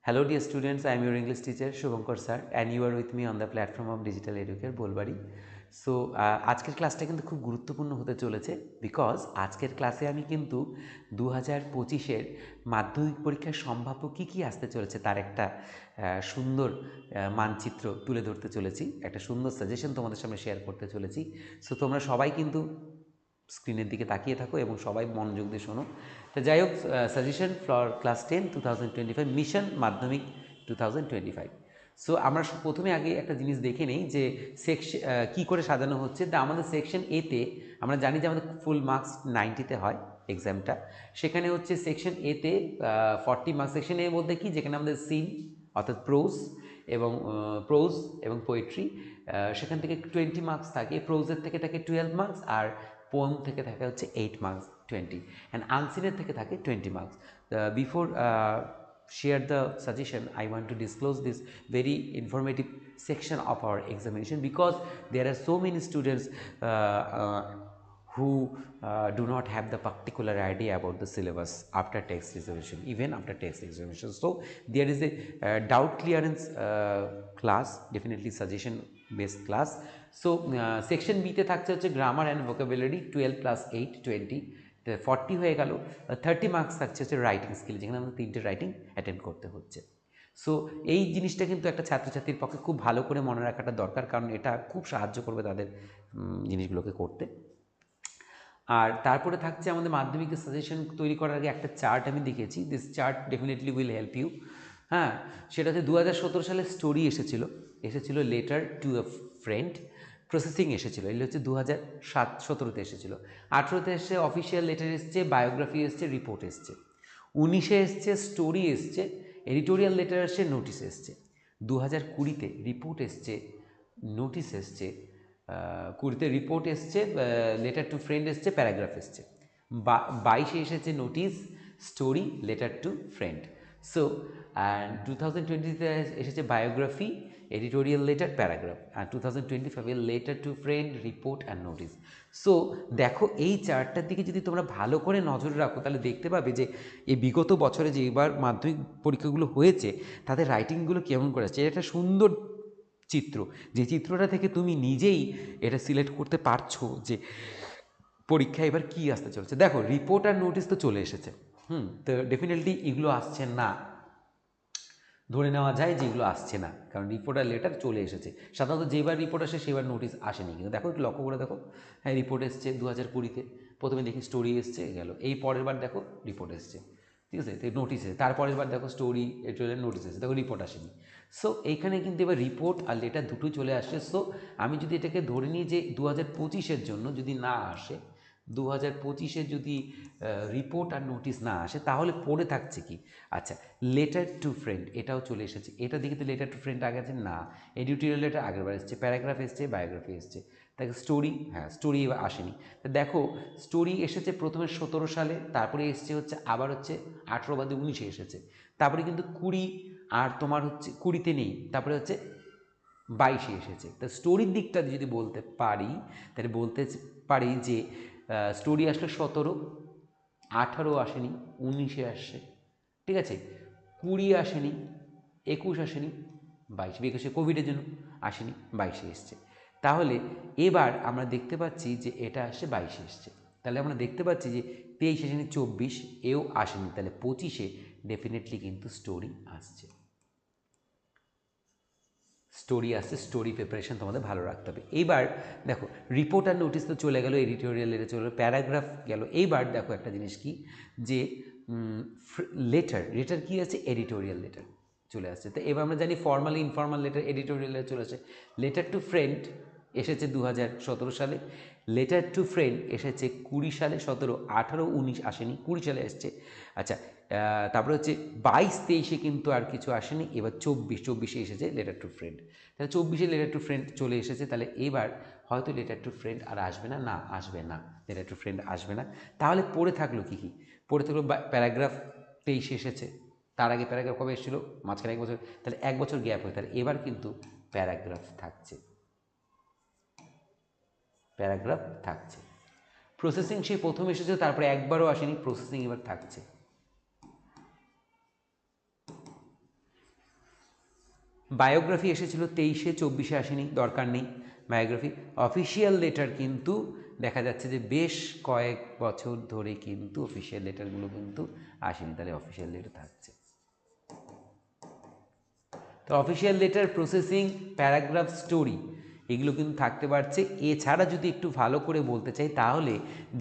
Hello dear students, I am your English teacher Shubhankar sir and you are with me on the platform of Digital Educare Bolbari. So আজকের ক্লাসটা কিন্তু খুব গুরুত্বপূর্ণ হতে চলেছে because আজকের ক্লাসে আমি কিন্তু 2025-এর মাধ্যমিক পরীক্ষার সম্ভাব্য কী আসতে চলেছে তার একটা সুন্দর মানচিত্র তুলে ধরতে চলেছি, একটা সুন্দর সাজেশন তোমাদের সামনে শেয়ার করতে চলেছি। সো তোমরা সবাই কিন্তু স্ক্রিনের দিকে তাকিয়ে থাকো এবং সবাই মনোযোগ দিয়ে শোনো। তো যাই হোক, সাজেশন ফর ক্লাস 10 2025 মিশন মাধ্যমিক 2025। সো আমরা প্রথমে আগে একটা জিনিস দেখে নেই যে সেকশন কী করে সাজানো হচ্ছে। তা আমাদের সেকশন এতে আমরা জানি যে আমাদের ফুল মার্কস 90-তে হয় এক্সামটা। সেখানে হচ্ছে সেকশন এতে 40 মার্কস। সেকশন এর মধ্যে কি, যেখানে আমাদের সিন অর্থাৎ প্রোজ এবং পোয়েট্রি, সেখান থেকে 20 মার্কস থাকে। প্রোজের থেকে থাকে 12 মার্কস আর পোয়েম থেকে থাকে হচ্ছে 8 মার্কস 20, অ্যান্ড আনসিনের থেকে থাকে 20 marks. Before share the suggestion, I want to disclose this very informative section of our examination because there are so many students who do not have the particular idea about the syllabus after text examination, even after text examination. So there is a doubt clearance class, definitely suggestion based class. So section B তে থাকছে হচ্ছে grammar and vocabulary 12 + 8 20, 40 হয়ে গেল। 30 marks থাকছে হচ্ছে writing skill, যেখানে আমাদের 3টে রাইটিং অ্যাটেন্ড করতে হচ্ছে। সো এই জিনিসটা কিন্তু একটা ছাত্রছাত্রীর পক্ষে খুব ভালো করে মনে রাখাটা দরকার, কারণ এটা খুব সাহায্য করবে তাদের জিনিসগুলোকে করতে। আর তারপরে থাকছে আমাদের মাধ্যমিকের সাজেশন তৈরি করার আগে একটা চার্ট আমি দেখেছি। This chart definitely will help you. হ্যাঁ, সেটাতে 2017 সালে স্টোরি এসেছিল letter to a friend, processing এসেছিলো, এগুলো হচ্ছে 2017-তে এসেছিলো। 18-তে এসছে অফিসিয়াল লেটার এসছে, বায়োগ্রাফি এসছে, রিপোর্ট এসছে। 19-এ এসছে স্টোরি এসছে, এডিটোরিয়াল লেটার এসছে, নোটিস এসছে। 2020-তে রিপোর্ট এসছে, নোটিস এসছে, 20-তে রিপোর্ট এসছে, লেটার টু ফ্রেন্ড এসছে, প্যারাগ্রাফ এসছে। 22-এ এসেছে notice, story, letter to friend. So and 2020-তে এসেছে বায়োগ্রাফি, এডিটোরিয়াল লেটার, প্যারাগ্রাফ। আর 2025-এ letter to friend, report and notice. So দেখো, এই চার্টটার দিকে যদি তোমরা ভালো করে নজর রাখো তাহলে দেখতে পাবে যে এই বিগত বছরে যে এবার মাধ্যমিক পরীক্ষাগুলো হয়েছে তাদের রাইটিংগুলো কেমন করে আসছে। এটা একটা সুন্দর চিত্র, যে চিত্রটা থেকে তুমি নিজেই এটা সিলেক্ট করতে পারছো যে পরীক্ষা এবার কী আসতে চলেছে। দেখো, রিপোর্ট আর নোটিস তো চলে এসেছে, তো ডেফিনেটলি এগুলো আসছে না, ধরে নেওয়া যায় যে এগুলো আসছে না, কারণ রিপোর্ট আর লেটার চলে এসেছে। সাধারণত যেবার রিপোর্ট আসে সেবার নোটিস আসেনি, কিন্তু দেখো একটু লক্ষ্য করে দেখো। হ্যাঁ, রিপোর্ট এসছে 2020-তে, প্রথমে দেখি স্টোরি এসছে, গেল। এই পরের বার দেখো রিপোর্ট এসছে, ঠিক আছে, তো নোটিস এসে তারপরের বার দেখো স্টোরি, এডিটোরিয়াল, নোটিস এসেছে, দেখো রিপোর্ট আসেনি। সো এইখানে কিন্তু এবার রিপোর্ট আর লেটার দুটোই চলে আসছে। সো আমি যদি এটাকে ধরে নিই যে 2025-এর জন্য যদি না আসে, 2025-এ যদি রিপোর্ট আর নোটিস না আসে, তাহলে পড়ে থাকছে কি? আচ্ছা, লেটার টু ফ্রেন্ড এটাও চলে এসেছে। এটা দিকে তো লেটার টু ফ্রেন্ড আগে আছে না, এডিটোরিয়াল লেটার আগেরবার এসছে, প্যারাগ্রাফ এসছে, বায়োগ্রাফি এসছে, তাকে স্টোরি, হ্যাঁ স্টোরি এবার আসেনি। তো দেখো, স্টোরি এসেছে প্রথমে 17 সালে, তারপরে এসছে হচ্ছে আবার হচ্ছে 18 বাদে 19-এ এসেছে, তারপরে কিন্তু 20 আর তোমার হচ্ছে 20-তে নেই, তারপরে হচ্ছে 22-এ এসেছে। তা স্টোরির দিকটা যদি বলতে পারি, তাহলে বলতে পারি যে স্টোরি আসলে 17, 18 আসেনি, 19-এ আসছে, ঠিক আছে, 20 আসেনি, 21 আসেনি, 22-এ কোভিডের জন্য আসেনি, 22-এ এসছে। তাহলে এবার আমরা দেখতে পাচ্ছি যে এটা আসছে 22-এ এসছে। তাহলে আমরা দেখতে পাচ্ছি যে 23 আসেনি, 24 এও আসেনি, তাহলে 25-এ ডেফিনেটলি কিন্তু স্টোরি আসছে, স্টোরি আসছে। স্টোরি প্রিপারেশন তোমাদের ভালো রাখতে হবে। এইবার দেখো, রিপোর্ট আর নোটিস তো চলে গেল, এডিটোরিয়াল লেটার চলে গেলো, প্যারাগ্রাফ গেল। এইবার দেখো একটা জিনিস কি, যে লেটার কী আছে, এডিটোরিয়াল লেটার চলে আসছে। তো এবার আমরা জানি formally informal letter, editorial letter চলে আসে। লেটার টু ফ্রেন্ড এসেছে 2017 সালে, লেটার টু ফ্রেন্ড এসেছে 20 সালে, 17, 18, 19 আসেনি, 20 সালে এসছে। আচ্ছা, তারপরে হচ্ছে 22-23-এ কিন্তু আর কিছু আসেনি। এবার 24-24-এ এসেছে লেটার টু ফ্রেন্ড। তাহলে 24-এ লেটার টু ফ্রেন্ড চলে এসেছে, তাহলে এবার হয়তো লেটার টু ফ্রেন্ড আর আসবে না, না আসবে না, লেটার টু ফ্রেন্ড আসবে না। তাহলে পড়ে থাকলো কী কী? পড়ে থাকলো প্যারাগ্রাফ 23-এ এসেছে, তার আগে প্যারাগ্রাফ কবে এসেছিলো, মাঝখানে 1 বছর, তাহলে 1 বছর গ্যাপ হয়ে, তাহলে এবার কিন্তু প্যারাগ্রাফ থাকছে, প্যারাগ্রাফ থাকছে। প্রসেসিং সেই প্রথম এসেছে, তারপরে একবারও আসেনি, প্রসেসিং এবার থাকছে। বায়োগ্রাফি এসেছিল 23-24 আসেনি, দরকার নেই বায়োগ্রাফি। অফিসিয়াল লেটার কিন্তু দেখা যাচ্ছে যে বেশ কয়েক বছর ধরে কিন্তু অফিসিয়াল লেটারগুলো কিন্তু আসেনি, তাহলে অফিসিয়াল লেটার থাকছে। তো official letter, processing, paragraph, story এগুলো কিন্তু থাকতে পারছে। এছাড়া যদি একটু ভালো করে বলতে চাই তাহলে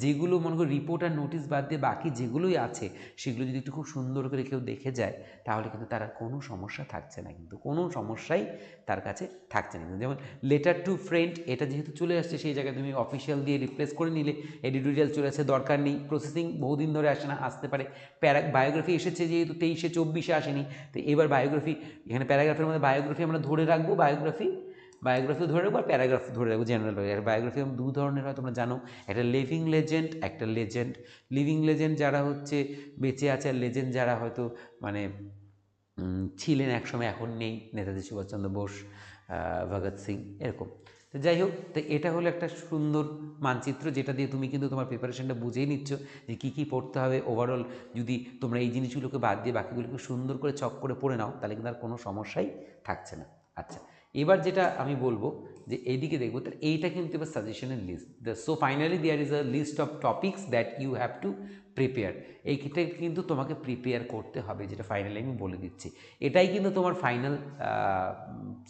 যেগুলো মনে করি রিপোর্ট আর নোটিশ বাদ দিয়ে বাকি যেগুলোই আছে সেগুলো যদি একটু খুব সুন্দর করে কেউ দেখে যায় তাহলে কিন্তু তার আর কোনো সমস্যা থাকছে না, কিন্তু কোনো সমস্যাই তার কাছে থাকছে না। যেমন লেটার টু ফ্রেন্ড, এটা যেহেতু চলে আসছে সেই জায়গায় তুমি অফিসিয়াল দিয়ে রিপ্লেস করে নিলে, এডিটোরিয়াল চলে আসছে, দরকার নেই। প্রসেসিং বহুদিন ধরে আসে না, আসতে পারে। বায়োগ্রাফি এসেছে যেহেতু 23-24 আসেনি, তো এবার বায়োগ্রাফি, এখানে প্যারাগ্রাফের মধ্যে বায়োগ্রাফি আমরা ধরে রাখবো, বায়োগ্রাফি ধরে রাখবো আর প্যারাগ্রাফ ধরে রাখবো, জেনারেল বায়োগ্রাফি দু ধরনের হয়, তোমরা জানো, একটা লিভিং লেজেন্ড, একটা লেজেন্ড। লিভিং লেজেন্ড যারা হচ্ছে বেঁচে আছে, আর লেজেন্ড যারা হয়তো মানে ছিলেন একসময়, এখন নেই, নেতাজি সুভাষচন্দ্র বোস, ভগৎ সিং, এরকম। তো যাই হোক, তো এটা হলো একটা সুন্দর মানচিত্র যেটা দিয়ে তুমি কিন্তু তোমার প্রিপারেশনটা বুঝেই নিচ্ছ যে কী কী পড়তে হবে। ওভারঅল যদি তোমরা এই জিনিসগুলোকে বাদ দিয়ে বাকিগুলোকে সুন্দর করে চক করে পড়ে নাও তাহলে কিন্তু আর কোনো সমস্যাই থাকছে না। আচ্ছা, এবার যেটা আমি বলবো যে এইদিকে দেখবো, তাহলে এইটা কিন্তু এবার সাজেশনের list. So finally there is a list of topics that you have to prepare. এইটা কিন্তু তোমাকে প্রিপেয়ার করতে হবে, যেটা ফাইনালি আমি বলে দিচ্ছি। এটাই কিন্তু তোমার ফাইনাল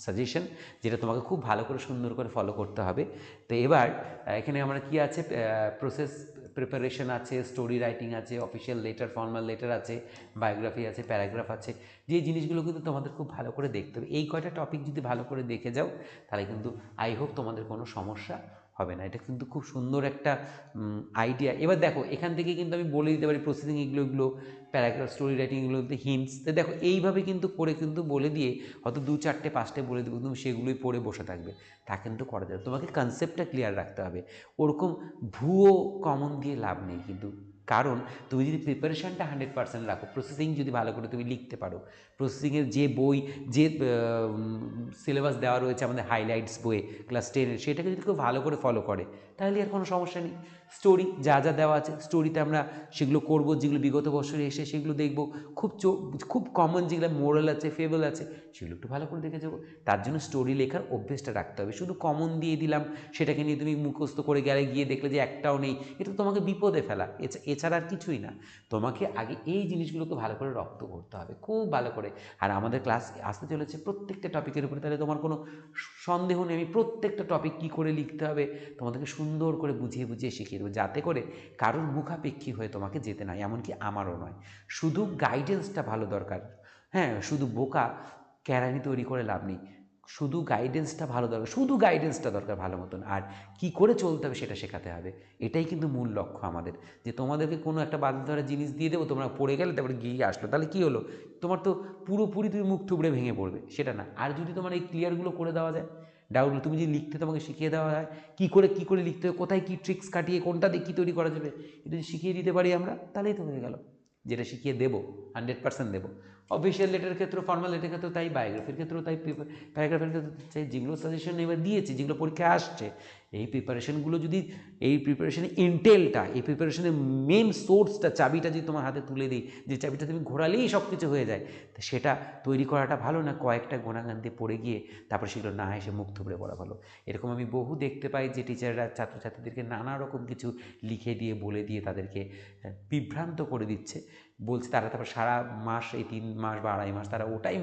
সাজেশন, যেটা তোমাকে খুব ভালো করে সুন্দর করে ফলো করতে হবে। তো এবার এখানে আমরা কি আছে, প্রসেস প্রিপারেশন আছে, স্টোরি রাইটিং আছে, অফিসিয়াল লেটার, ফর্মাল লেটার আছে, বায়োগ্রাফি আছে, প্যারাগ্রাফ আছে, যে জিনিসগুলো কিন্তু তোমাদের খুব ভালো করে দেখতে হবে। এই কয়টা টপিক যদি ভালো করে দেখে যাও তাহলে কিন্তু আই হোপ তোমাদের কোনো সমস্যা হবে না। এটা কিন্তু খুব সুন্দর একটা আইডিয়া। এবার দেখো, এখান থেকে কিন্তু আমি বলে দিতে পারি প্রসেসিং এগুলো, প্যারাগ্রাফ, স্টোরি রাইটিং, এগুলোতে হিন্টস। তো দেখো এইভাবে কিন্তু করে কিন্তু বলে দিয়ে হয়তো 2-4-5টে বলে দেবো, তুমি সেগুলোই পড়ে বসে থাকবে, তা কিন্তু করা যাবে। তোমাকে কনসেপ্টটা ক্লিয়ার রাখতে হবে, ওরকম ভুয়ো কমন দিয়ে লাভ নেই কিন্তু। কারণ তুমি যদি প্রিপারেশানটা 100% রাখো, প্রসেসিং যদি ভালো করে তুমি লিখতে পারো, প্রসেসিংয়ের যে বই, যে সিলেবাস দেওয়া রয়েছে আমাদের হাইলাইটস বইয়ে ক্লাস 10-এর, সেটাকে যদি কেউ ভালো করে ফলো করে তাহলে আর কোনো সমস্যা নেই। স্টোরি যা যা দেওয়া আছে স্টোরিতে আমরা সেগুলো করব, যেগুলো বিগত বছরে এসে সেগুলো দেখব। খুব কমন যেগুলো মোরাল আছে, ফেবল আছে, সেগুলো একটু ভালো করে দেখে যাবো। তার জন্য স্টোরি লেখার অভ্যেসটা রাখতে হবে। শুধু কমন দিয়ে দিলাম, সেটাকে নিয়ে তুমি মুখস্থ করে গেলে, গিয়ে দেখলে যে একটাও নেই, এটা তোমাকে বিপদে ফেলা, এছাড়া আর কিছুই না। তোমাকে আগে এই জিনিসগুলোকে ভালো করে রপ্ত করতে হবে, খুব ভালো করে। আর আমাদের ক্লাস আসতে চলেছে প্রত্যেকটা টপিকের উপরে, তাহলে তোমার কোনো সন্দেহ নেই আমি প্রত্যেকটা টপিক কী করে লিখতে হবে তোমাদেরকে সুন্দর করে বুঝিয়ে বুঝিয়ে শিখিয়ে দেবো, যাতে করে কারোর মুখাপেক্ষী হয়ে তোমাকে যেতে নয়, এমনকি আমারও নয়। শুধু গাইডেন্সটা ভালো দরকার। হ্যাঁ, শুধু বোকা ক্যারানি তৈরি করে লাভ নেই, শুধু গাইডেন্সটা ভালো দরকার, শুধু গাইডেন্সটা দরকার ভালো মতন, আর কি করে চলতে হবে সেটা শেখাতে হবে। এটাই কিন্তু মূল লক্ষ্য আমাদের, যে তোমাদেরকে কোনো একটা বাধা ধরা জিনিস দিয়ে দেবো, তোমরা পড়ে গেলে তারপরে গিয়ে আসলো, তাহলে কী হলো, তোমার তো পুরোপুরি তুমি মুখ থুবড়ে ভেঙে পড়বে, সেটা না। আর যদি তোমার এই ক্লিয়ারগুলো করে দেওয়া যায়, ডাউটগুলো তুমি যদি লিখতে তোমাকে শিখিয়ে দেওয়া হয়, কী করে লিখতে হবে, কোথায় কী ট্রিক্স কাটিয়ে কোনটা দিয়ে কী তৈরি করা যাবে, এটা যদি শিখিয়ে দিতে পারি আমরা, তাহলেই তো হয়ে গেল। যেটা শিখিয়ে দেবো 100% দেবো। অফিসিয়াল লেটারের ক্ষেত্রে, ফর্মাল লেটারের ক্ষেত্রেও তাই, বায়োগ্রাফির ক্ষেত্রেও তাই, প্যারাগ্রাফের ক্ষেত্রে চাই। যেগুলো সাজেশন এবার দিয়েছি, যেগুলো পরীক্ষায় আসছে, এই প্রিপারেশনগুলো যদি, এই প্রিপারেশনের ইন্টেলটা, এই প্রিপারেশনের মেন সোর্সটা, চাবিটা যদি তোমার হাতে তুলে দিই, যে চাবিটা তুমি ঘোরালেই সব কিছু হয়ে যায়, তো সেটা তৈরি করাটা ভালো না কয়েকটা গোনাগান দিয়ে পড়ে গিয়ে তারপর সেগুলো না এসে মুখ থুবড়ে পড়া ভালো। এরকম আমি বহু দেখতে পাই যে টিচাররা ছাত্রছাত্রীদেরকে নানা রকম কিছু লিখে দিয়ে, বলে দিয়ে তাদেরকে বিভ্রান্ত করে দিচ্ছে, বলছে তারা তারপর সারা মাস, এই 3 মাস বা 2.5 মাস তারা ওটাই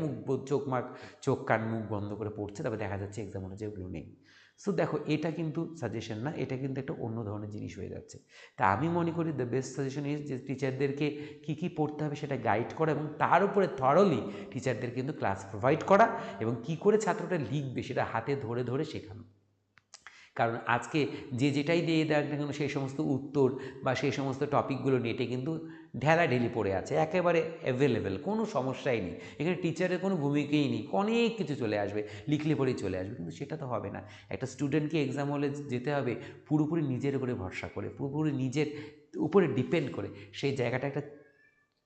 চোখ কান মুখ বন্ধ করে পড়ছে, তারপর দেখা যাচ্ছে এক্সাম অনুযায়ী ওগুলো নেই। সো দেখো, এটা কিন্তু সাজেশন না, এটা কিন্তু একটা অন্য ধরনের জিনিস হয়ে যাচ্ছে। তা আমি মনে করি দ্য বেস্ট সাজেশন ইজ যে টিচারদেরকে কী কী পড়তে হবে সেটা গাইড করা, এবং তার উপরে থরলি টিচারদের কিন্তু ক্লাস প্রোভাইড করা, এবং কী করে ছাত্রটা লিখবে সেটা হাতে ধরে ধরে শেখানো। কারণ আজকে যে যেটাই দিয়ে দেখ না কেন, সেই সমস্ত উত্তর বা সেই সমস্ত টপিকগুলো নেটে কিন্তু ঢেলাঢেলি পড়ে আছে, একেবারে অ্যাভেলেবেল, কোনো সমস্যাই নেই। এখানে টিচারের কোনো ভূমিকাই নেই, অনেক কিছু চলে আসবে, লিখলে পরেই চলে আসবে, কিন্তু সেটা তো হবে না। একটা স্টুডেন্টকে এক্সাম হলে যেতে হবে পুরোপুরি নিজের উপরে ভরসা করে, পুরোপুরি নিজের উপরে ডিপেন্ড করে, সেই জায়গাটা একটা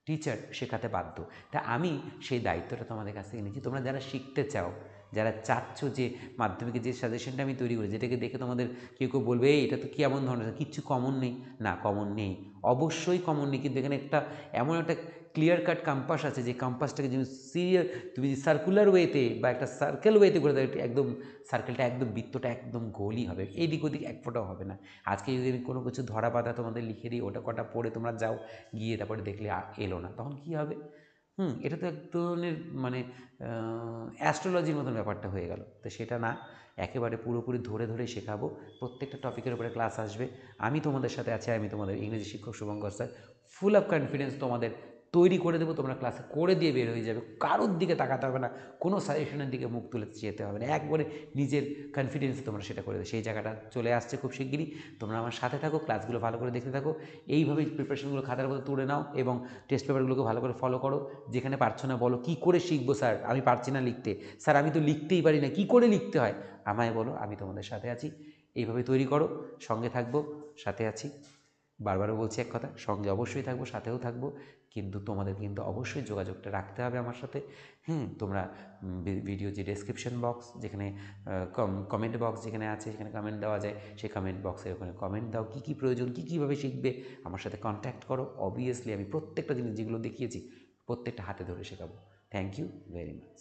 টিচার শেখাতে বাধ্য। তা আমি সেই দায়িত্বটা তোমাদের কাছ থেকে নিচ্ছি। তোমরা যারা শিখতে চাও, যারা চাচ্ছ যে মাধ্যমিকে যে সাজেশনটা আমি তৈরি করি, যেটাকে দেখে তোমাদের কেউ কেউ বলবে এটা তো কি এমন ধরনের, কিচ্ছু কমন নেই, না কমন নেই, অবশ্যই কমন নেই, কিন্তু এখানে একটা এমন একটা ক্লিয়ার কাট কম্পাস আছে, যে কম্পাসটাকে তুমি সার্কুলার ওয়েতে বা একটা সার্কেল ওয়েতে করে দাও, একদম সার্কেলটা একদম বৃত্তটা একদম গোলই হবে, এইদিক ওদিক এক ফোঁটাও হবে না। আজকে যদি আমি কোনো কিছু ধরা বাঁধা তোমাদের লিখে দিই, ওটা কটা পড়ে তোমরা যাও, গিয়ে তারপরে দেখলে এলো না, তখন কী হবে? এটা তো এক ধরনের মানে অ্যাস্ট্রোলজির মতন ব্যাপারটা হয়ে গেল। তো সেটা না, একেবারে পুরোপুরি ধরে ধরে শেখাবো, প্রত্যেকটা টপিকের উপরে ক্লাস আসবে, আমি তোমাদের সাথে আছি, আমি তোমাদের ইংরেজি শিক্ষক Shubhankar sir. Full of confidence তোমাদের তৈরি করে দেবো, তোমরা ক্লাসে করে দিয়ে বের হয়ে যাবে, কারোর দিকে তাকাতে হবে না, কোনো সাজেশনের দিকে মুখ তুলে যেতে হবে না, একবারে নিজের কনফিডেন্সে তোমরা সেটা করে দেবে। সেই জায়গাটা চলে আসছে খুব শিগগিরই, তোমরা আমার সাথে থাকো, ক্লাসগুলো ভালো করে দেখতে থাকো, এইভাবেই প্রিপারেশনগুলো খাতার মধ্যে তুলে নাও এবং টেস্ট পেপারগুলোকে ভালো করে ফলো করো। যেখানে পারছো না বলো, কী করে শিখবো স্যার, আমি পারছি না লিখতে, স্যার আমি তো লিখতেই পারি না, কী করে লিখতে হয়, আমায় বলো, আমি তোমাদের সাথে আছি। এইভাবে তৈরি করো, সঙ্গে থাকবো, সাথে আছি। বারবারও বলছি এক কথা, সঙ্গে অবশ্যই থাকবো, সাথেও থাকবো, কিন্তু তোমাদের কিন্তু অবশ্যই যোগাযোগটা রাখতে হবে আমার সাথে। তোমরা ভিডিও যে ডেসক্রিপশন বক্স, যেখানে কমেন্ট বক্স যেখানে আছে, সেখানে কমেন্ট দেওয়া যায়, সেই কমেন্ট বক্সের ওখানে কমেন্ট দাও, কী কী প্রয়োজন, কীভাবে শিখবে, আমার সাথে কন্ট্যাক্ট করো। অবভিয়াসলি আমি প্রত্যেকটা জিনিস যেগুলো দেখিয়েছি প্রত্যেকটা হাতে ধরে শেখাবো। Thank you very much.